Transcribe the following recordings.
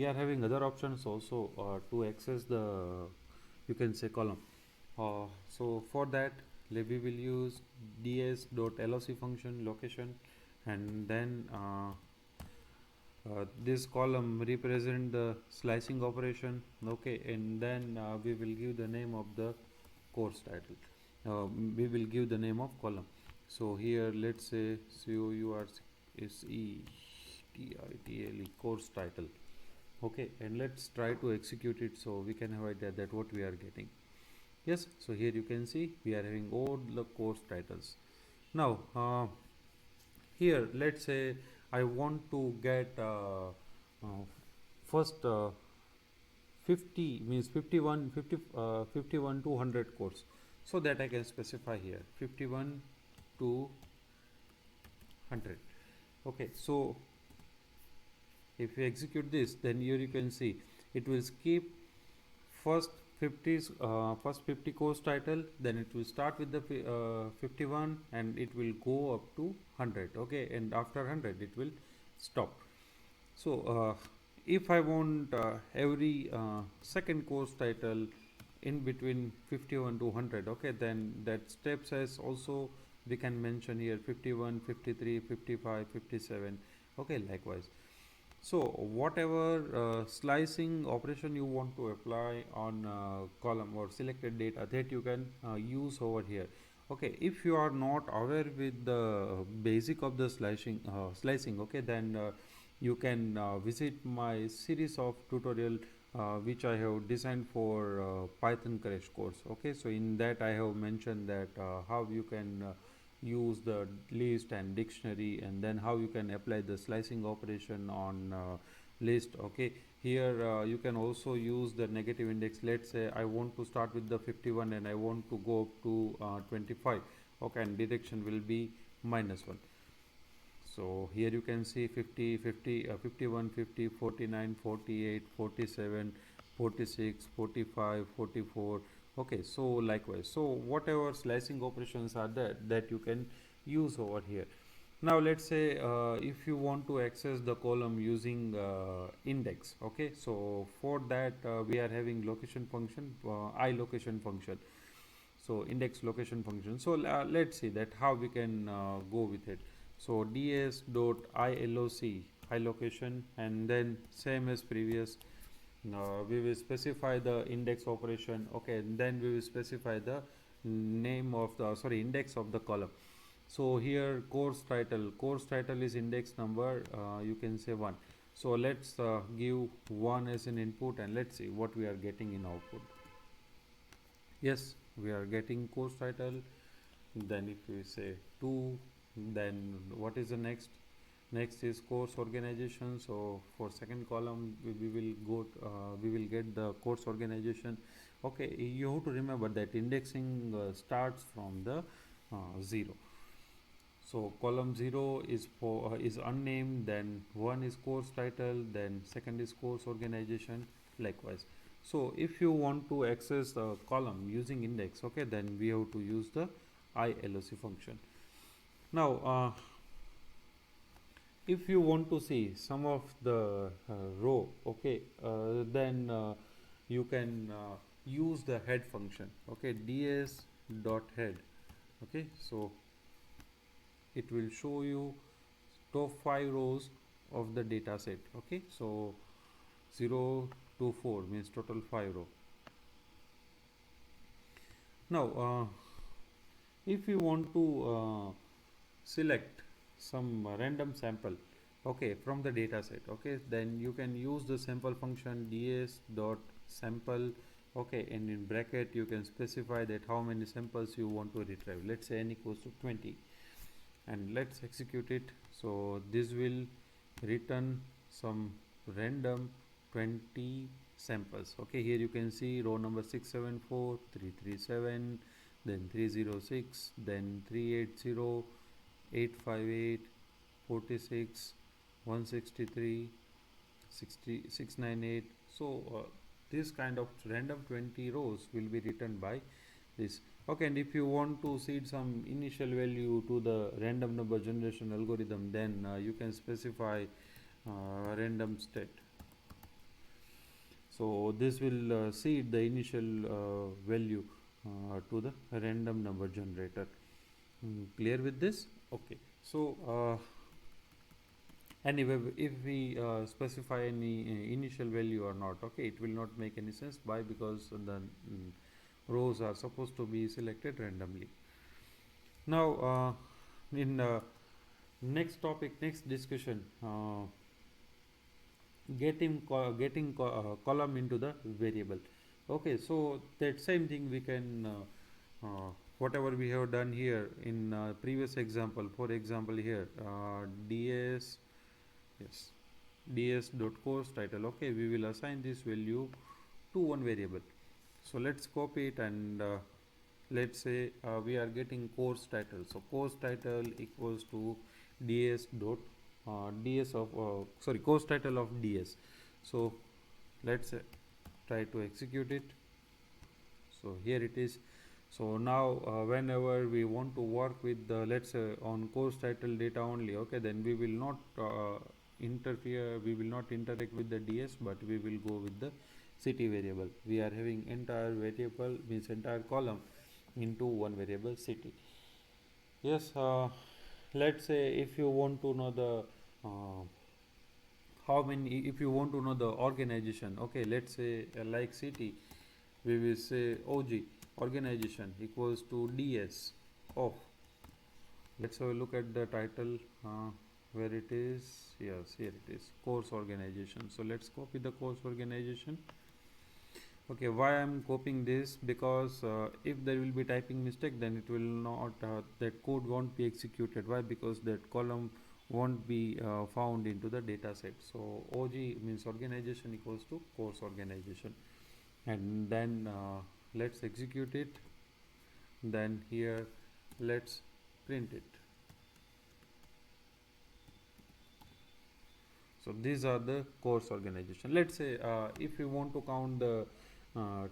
we are having other options also to access the, you can say, column. So for that, we will use ds.loc function location, and then this column represent the slicing operation. Okay, and then we will give the name of the course title. We will give the name of column. So here let's say course course title. Okay, and let's try to execute it so we can have idea that what we are getting. Yes, so here you can see we are having all the course titles. Now here let's say I want to get first 50 means 51 50 51 to 100 course, so that I can specify here 51 to 100. Okay, so if you execute this, then here you can see it will skip first 50 course title, then it will start with the 51 and it will go up to 100. Okay, and after 100 it will stop. So if I want every second course title in between 51 to 100, okay, then that step size also we can mention here 51, 53, 55, 57. Okay, likewise. So whatever slicing operation you want to apply on column or selected data, that you can use over here. Okay, if you are not aware with the basic of the slicing, okay, then you can visit my series of tutorial which I have designed for Python crash course. Okay, so in that I have mentioned that how you can use the list and dictionary, and then how you can apply the slicing operation on list. Okay, here you can also use the negative index. Let's say I want to start with the 51 and I want to go up to 25. Okay, and direction will be -1. So here you can see 50, 50, 51, 50, 49, 48, 47, 46, 45, 44. Okay, so likewise, so whatever slicing operations are there, that you can use over here. Now let's say if you want to access the column using index. Okay, so for that we are having location function, iLocation function, so index location function. So let's see that how we can go with it. So ds.iloc iLocation, and then same as previous, we will specify the index operation. Okay, and then we will specify the name of the index of the column. So here course title is index number, you can say 1. So let's give 1 as an input, and let's see what we are getting in output. Yes, we are getting course title. Then if we say 2, then what is the next? Next is course organization. So for second column we will go we will get the course organization. Okay, you have to remember that indexing starts from the 0. So column 0 is for is unnamed, then 1 is course title, then second is course organization, likewise. So if you want to access the column using index, okay, then we have to use the iLoc function. Now if you want to see some of the row, okay, then you can use the head function. Okay, ds.head. Okay, so it will show you top 5 rows of the data set. Okay, so 0 to 4 means total 5 row. Now if you want to select some random sample, okay, from the data set, okay, then you can use the sample function ds.sample. Okay, and in bracket you can specify that how many samples you want to retrieve. Let's say n equals to 20, and let's execute it. So this will return some random 20 samples. Okay, here you can see row number 674, 337, then 306, then 380, 858, 46, 163, 698. So this kind of random 20 rows will be written by this. Okay, and if you want to seed some initial value to the random number generation algorithm, then you can specify random state. So this will seed the initial value to the random number generator. Clear with this? Okay. So anyway, if we specify any initial value or not, okay, it will not make any sense. Why? Because the rows are supposed to be selected randomly. Now in next topic, next discussion, column into the variable. Okay, so that same thing we can whatever we have done here in previous example. For example, here ds, yes, ds dot course title. Okay, we will assign this value to one variable. So let's copy it, and let's say we are getting course title. So course title equals to ds dot ds of sorry, course title of ds. So let's try to execute it. So here it is. So now whenever we want to work with the, let's say, on course title data only, okay, then we will not interfere, we will not interact with the ds, but we will go with the city variable. We are having entire variable, means entire column, into one variable city. Yes, let's say if you want to know the how many, if you want to know the organization, okay, let's say like city, we will say OG, organization, equals to ds of, let's have a look at the title, where it is. Yes, here it is, course organization. So let's copy the course organization. Okay, why I'm copying this? Because if there will be typing mistake, then it will not, that code won't be executed. Why? Because that column won't be found into the data set. So OG means organization equals to course organization, and then let's execute it. Then here let's print it. So these are the course organization. Let's say if you want to count the uh,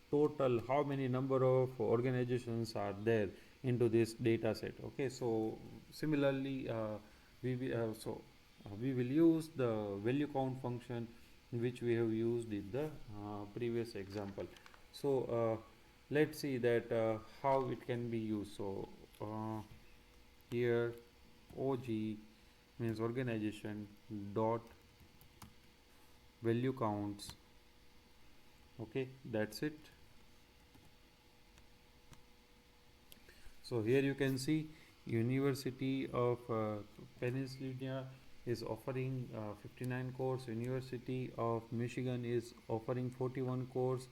total, how many number of organizations are there into this data set. Okay, so similarly we will use the value count function which we have used in the previous example. So let's see that how it can be used. So here OG means organization dot value counts. Okay, that's it. So here you can see University of Pennsylvania is offering 59 cores. University of Michigan is offering 41 cores.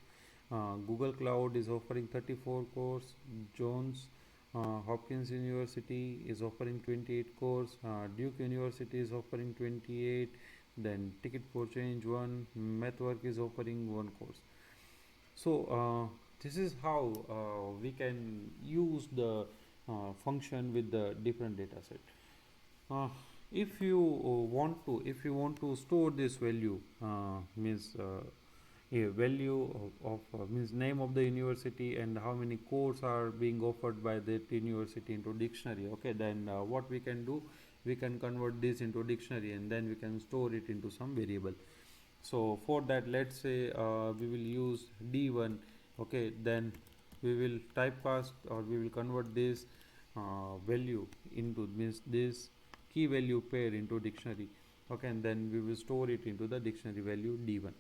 Google Cloud is offering 34 cores. Johns Hopkins University is offering 28 cores. Duke University is offering 28. Then Ticket for Change 1. MathWork is offering 1 course. So this is how we can use the function with the different data set. Uh, if you if you want to store this value, means a value means name of the university and how many courses are being offered by that university into dictionary. Okay, then what we can do, we can convert this into dictionary, and then we can store it into some variable. So for that, let's say we will use d1. Okay, then we will typecast, or we will convert this value into, means this key value pair into dictionary. Okay, and then we will store it into the dictionary value d1.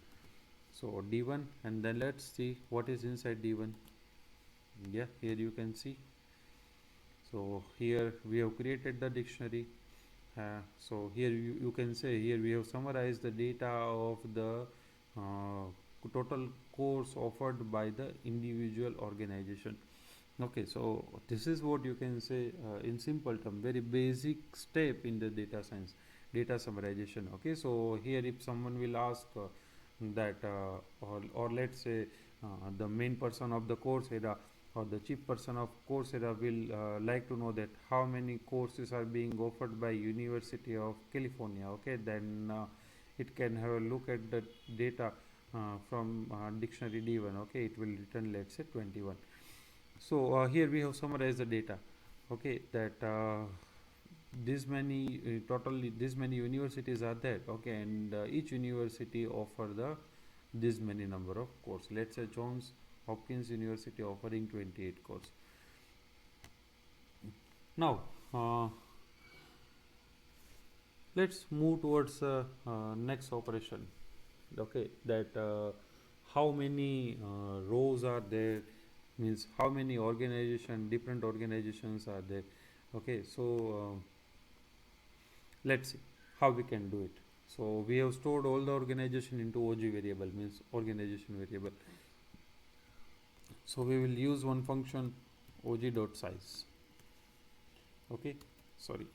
So d1, and then let's see what is inside d1. Yeah, here you can see. So here we have created the dictionary. So here you can say, here we have summarized the data of the uh, total course offered by the individual organization. Okay, so this is what you can say in simple term, very basic step in the data science, data summarization. Okay, so here if someone will ask that or let's say the main person of the Coursera or the chief person of Coursera will like to know that how many courses are being offered by University of California. Okay, then it can have a look at the data from dictionary d1. Okay, it will return, let's say, 21. So here we have summarized the data. Okay, that this many totally this many universities are there. Okay, and each university offer the this many number of courses. Let's say Johns Hopkins University offering 28 courses. Now let's move towards next operation. Okay, that how many rows are there, means how many different organizations are there. Okay, so let's see how we can do it. So we have stored all the organization into OG variable, means organization variable. So we will use one function og.size. Okay, sorry.